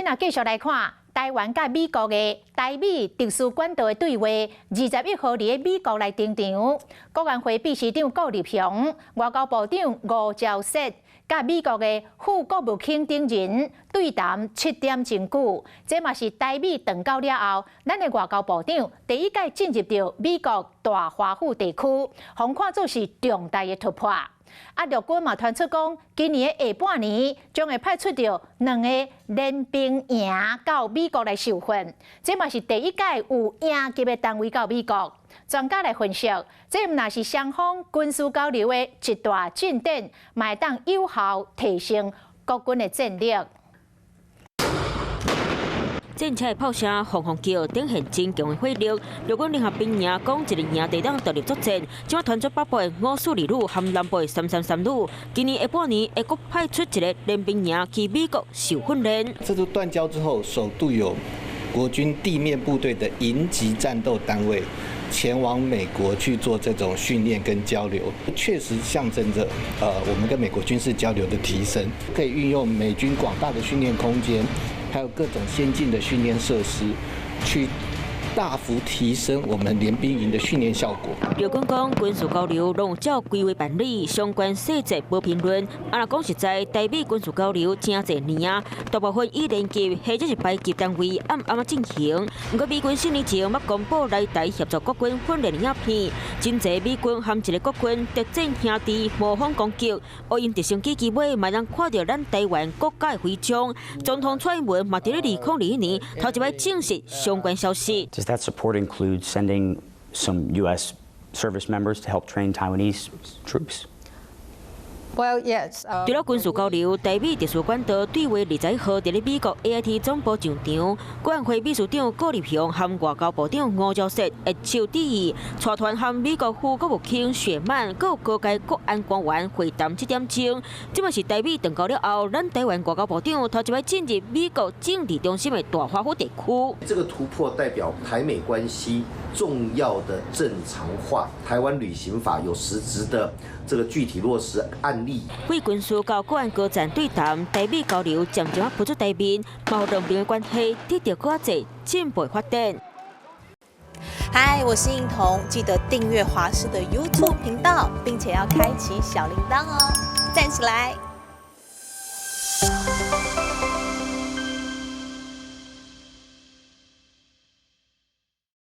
若继续来看。 台湾甲美国的台美特殊管道的对话，21号伫美国来登场。国安会秘书长顾立雄、外交部长吴钊燮甲美国的副国务卿丁仁对谈7点真久。这嘛是台美断交了后，咱的外交部长第一届进入到美国大华府地区，互看作是重大的突破。 陆军嘛传出讲，今年的下半年将会派出到2个联兵营到美国来受训，这嘛是第一届有营级的单位到美国。专家来分析，这毋若是双方军事交流的一大进展，嘛会当有效提升国军的战力。 战车的炮声轰轰叫，展现真强的火力。陆军联合兵营讲，一个营地当独立作战，即马传出北部的542旅和南部的333旅，今年下半年会阁派出一个联兵营去美国受训练。这次断交之后，首度有国军地面部队的营级战斗单位前往美国去做这种训练跟交流，确实象征着我们跟美国军事交流的提升，可以运用美军广大的训练空间。 还有各种先进的训练设施，去大幅提升我们联兵营的训练效果。陆军讲，军事交流拢有照规划办理，相关细节无评论。若讲实在，台美军事交流真侪年啊，大部分以连级或者是排级单位暗进行。不过美军4年前捌公布来台协助国军训练的影片，真侪美军和一个国军特战兄弟模仿攻击，乌因直升机机尾嘛让看到咱台湾国家的徽章。总统蔡英文嘛伫咧2021年头一摆证实相关消息。 Does that support include sending some U.S. service members to help train Taiwanese troops? Well, yes. 除了军事交流，台美特殊管道对话21号伫咧美国 AIT 总部上场，国安会秘书长顾立雄和外交部长吴钊燮会手致意，带团和美国副国务卿雪曼，各有高阶国安官员会谈7点钟。这嘛是台美断交了后，咱台湾外交部长头一摆进入美国政治中心的大华府地区。这个突破代表台美关系重要的正常化，台湾旅行法有实质的这个具体落实案例。 为军事到国安高层对谈，台美交流渐渐浮出台面，嘛，两边的关系得到更加进步发展。嗨，我是映彤，记得订阅华视的 YouTube 频道，并且要开启小铃铛哦，站起来！